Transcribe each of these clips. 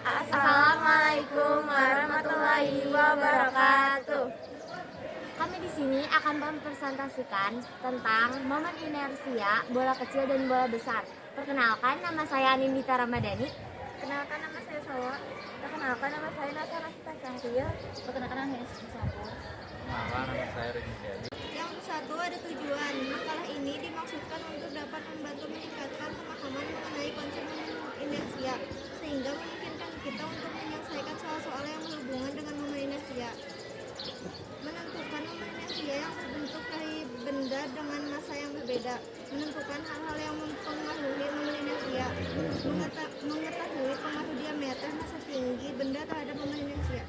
Assalamualaikum warahmatullahi wabarakatuh. Kami di sini akan mempresentasikan tentang momen inersia bola kecil dan bola besar. Perkenalkan, nama saya Anindita Ramadhani. Perkenalkan, nama saya Sawa. Perkenalkan, nama saya Nasar Asita Cahria. Perkenalkan, nama saya Sapur. Nama saya Regi Jadi. Yang satu, ada tujuan. Makalah ini dimaksudkan untuk dapat membantu meningkatkan pemahaman mengenai konsep inersia, sehingga memungkinkan kita untuk menyelesaikan soal-soal yang berhubungan dengan momen inersia. Menentukan momen inersia yang terbentuk dari benda dengan massa yang berbeda. Menentukan hal-hal yang mempengaruhi momen inersia. Mengetahui pengaruh diameter massa tinggi benda terhadap momen inersia.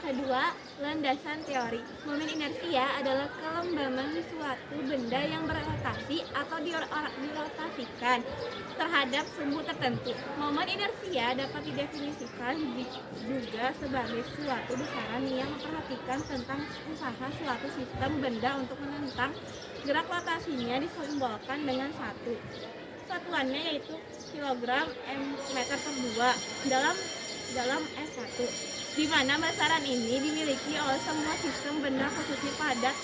Kedua, landasan teori. Momen inersia adalah kelembaban suatu benda yang berotasi atau dirotasikan terhadap sumbu tertentu. Momen inersia dapat didefinisikan juga sebagai suatu besaran yang memperhatikan tentang usaha suatu sistem benda untuk menentang gerak rotasinya, disimbolkan dengan satu. Satuannya yaitu kilogram meter per 2 dalam S1, di mana besaran ini dimiliki oleh semua sistem benda khususnya padat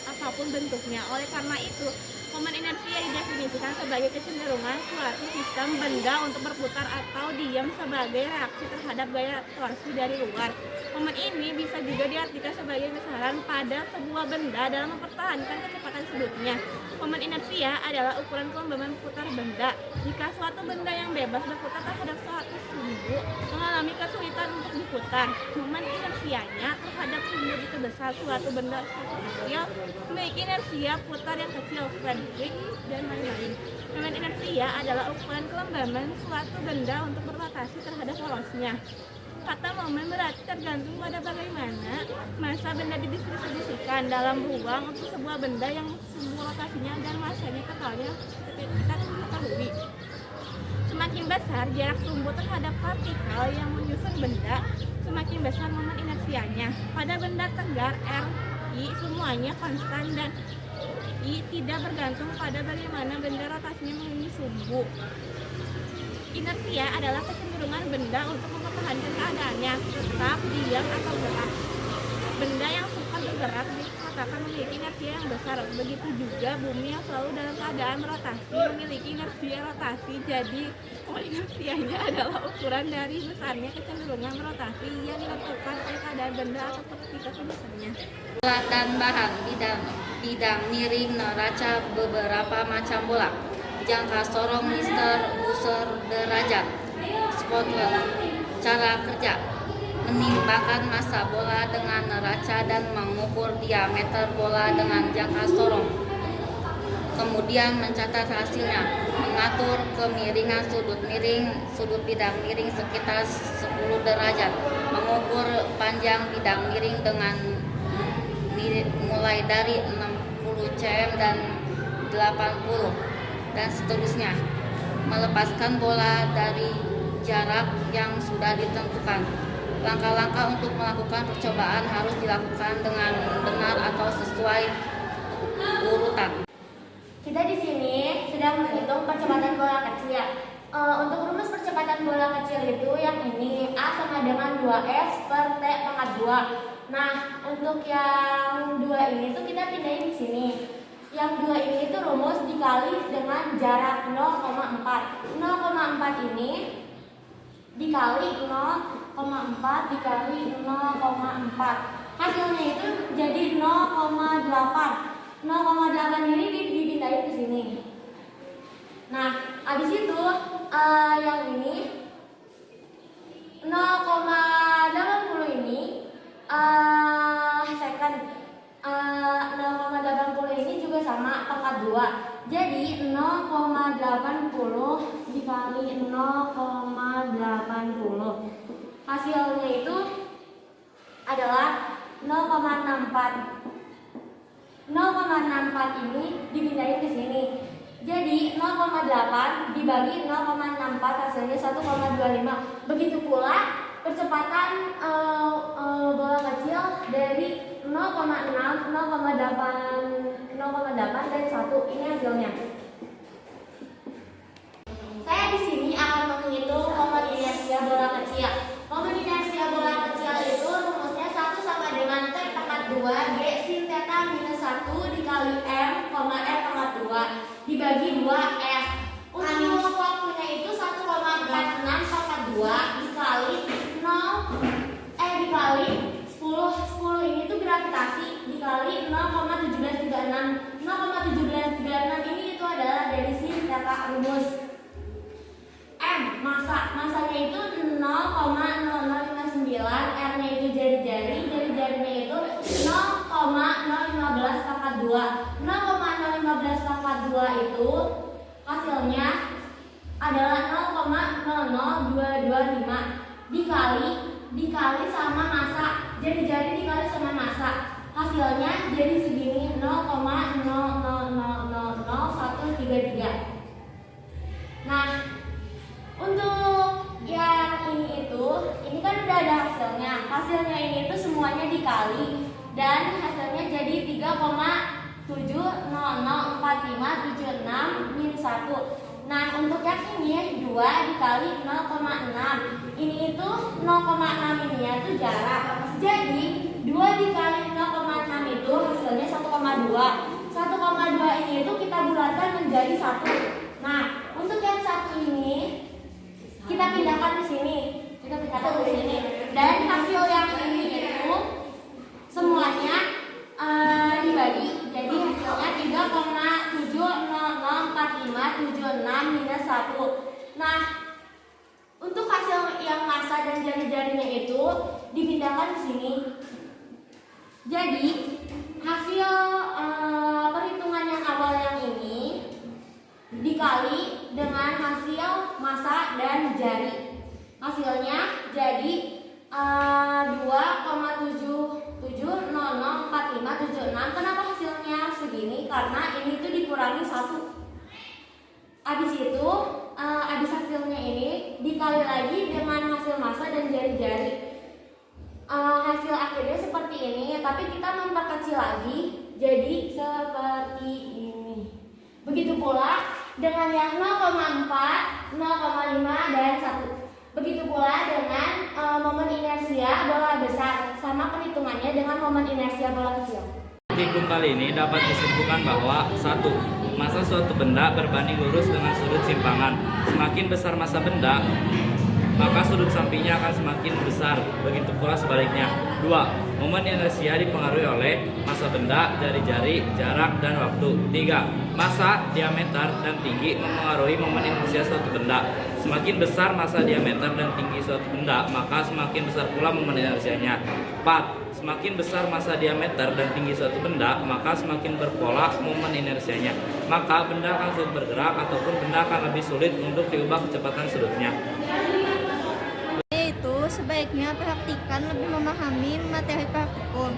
apapun bentuknya. Oleh karena itu, momen inersia didefinisikan sebagai kecenderungan suatu sistem benda untuk berputar atau diam sebagai reaksi terhadap gaya torsi dari luar. Momen ini bisa juga diartikan sebagai besaran pada sebuah benda dalam mempertahankan kecepatan sudutnya. Momen inersia adalah ukuran kelembaban putar benda. Jika suatu benda yang bebas berputar terhadap suatu sumbu mengalami kesulitan untuk diputar, momen inersianya terhadap sumbu itu besar. Suatu benda kecil memiliki inersia putar yang kecil, Frederick dan lain-lain. Momen inersia adalah ukuran kelembaban suatu benda untuk berrotasi terhadap polosnya. Kata momen berarti tergantung pada bagaimana massa benda didistribusikan dalam ruang untuk sebuah benda yang sumbu rotasinya dan massanya totalnya kita ketahui. Semakin besar jarak sumbu terhadap partikel yang menyusun benda, semakin besar momen inersianya. Pada benda tegar R, I semuanya konstan dan I tidak bergantung pada bagaimana benda rotasinya mengelilingi sumbu. Inersia adalah kecenderungan benda untuk mempertahankan keadaannya, tetap, diam, atau gerak. Benda yang suka bergerak dikatakan memiliki inersia yang besar. Begitu juga bumi yang selalu dalam keadaan rotasi memiliki inersia rotasi. Jadi, inersianya adalah ukuran dari besarnya kecenderungan rotasi yang ditentukan oleh keadaan benda atau partikel besarnya. Bola dan bahan bidang miring neraca beberapa macam bola. Jangka sorong Mister Busur derajat. Spotlet. Cara kerja: menimbangkan massa bola dengan neraca dan mengukur diameter bola dengan jangka sorong. Kemudian mencatat hasilnya. Mengatur kemiringan sudut bidang miring sekitar 10 derajat. Mengukur panjang bidang miring dengan mulai dari 60 cm dan 80 dan seterusnya. Melepaskan bola dari jarak yang sudah ditentukan. Langkah-langkah untuk melakukan percobaan harus dilakukan dengan benar atau sesuai urutan. Kita di sini sedang menghitung percepatan bola kecil. Untuk rumus percepatan bola kecil itu yang ini, A sama dengan 2S per T pangkat 2. Nah, untuk yang 2 ini tuh kita pindahin di sini. Yang 2 ini tuh rumus dikali dengan jarak 0,4. 0,4 ini dikali 0,4 dikali 0,4. Hasilnya itu jadi 0,8. 0,8 ini dipindahin ke sini. Nah, habis itu yang ini 0,80 ini second. 0,80 ini juga sama pangkat 2. Jadi 0,80 dikali 0,80. Hasilnya itu adalah 0,64. 0,64 ini dipindahin ke sini. Jadi 0,8 dibagi 0,64 hasilnya 1,25. Begitu pula percepatan bola kecil dari 0,6, 0,8 dan 1. Ini hasilnya. Saya di sini akan menghitung momen inersia bola kecil. Momen inersia bola kecil itu rumusnya 1 sama dengan T pangkat 2 G sin theta minus 1 dikali M, R pangkat 2 dibagi 2S. Untuk waktunya itu 1,46 pangkat 2 dikali 10 ini tuh gravitasi dikali 0,1736. 0,1736 ini itu adalah dari sin theta rumus. M, masanya itu 0,0059, R-nya itu jari-jarinya itu 0,015 pangkat 2. 0,015 pangkat 2 itu hasilnya adalah 0,00225 dikali sama massa. Jari-jari dikali sama massa. Hasilnya jadi segini 0,000133. Nah, untuk yang ini kan udah ada hasilnya. Hasilnya ini itu semuanya dikali dan hasilnya jadi 3,7004576 min 1. Nah, untuk yang ini 2 dikali 0,6. Ini itu 0,6 ini ya itu jarak. Jadi 2 dikali 0,6 itu hasilnya 1,2. 1,2 ini itu kita bulatkan menjadi 1. Nah, untuk yang satu ini kita pindahkan ke sini. Dan hasil yang ini itu semuanya dibagi. Jadi hasilnya 3,7004576 minus 1. Nah, untuk hasil yang massa dan jari-jarinya itu dipindahkan ke sini. Jadi hasil perhitungan yang awal yang ini dikali dengan hasil massa dan jari. Hasilnya jadi 2,77004576. Kenapa hasilnya segini? Karena ini tuh dikurangi 1. Habis itu habis hasilnya ini dikali lagi dengan hasil massa dan jari-jari. Hasil akhirnya seperti ini, tapi kita memperkecil lagi jadi seperti ini. Begitu pula dengan yang 0,4, 0,5 dan 1. Begitu pula dengan momen inersia bola besar, sama perhitungannya dengan momen inersia bola kecil. Hitung kali ini dapat disimpulkan bahwa 1. Massa suatu benda berbanding lurus dengan sudut simpangan. Semakin besar massa benda, maka sudut sampingnya akan semakin besar. Begitu pula sebaliknya. 2. Momen inersia dipengaruhi oleh massa benda, jari-jari, jarak, dan waktu. 3. Massa, diameter, dan tinggi mempengaruhi momen inersia suatu benda. Semakin besar massa, diameter, dan tinggi suatu benda, maka semakin besar pula momen inersianya. 4. Semakin besar massa, diameter, dan tinggi suatu benda, maka semakin berpola momen inersianya. Maka benda akan sulit bergerak ataupun benda akan lebih sulit untuk diubah kecepatan sudutnya. Yaitu sebaiknya praktikan lebih memahami materi praktikum.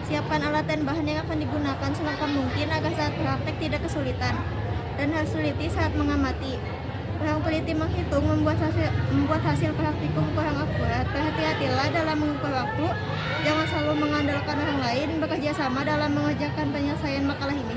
Siapkan alat dan bahan yang akan digunakan selengkap mungkin agar saat praktek tidak kesulitan. Dan harus teliti saat mengamati. Orang teliti menghitung membuat hasil praktikum kurang akurat. Berhati-hatilah dalam mengukur waktu. Jangan selalu mengandalkan orang lain, bekerja sama dalam mengerjakan penyelesaian makalah ini.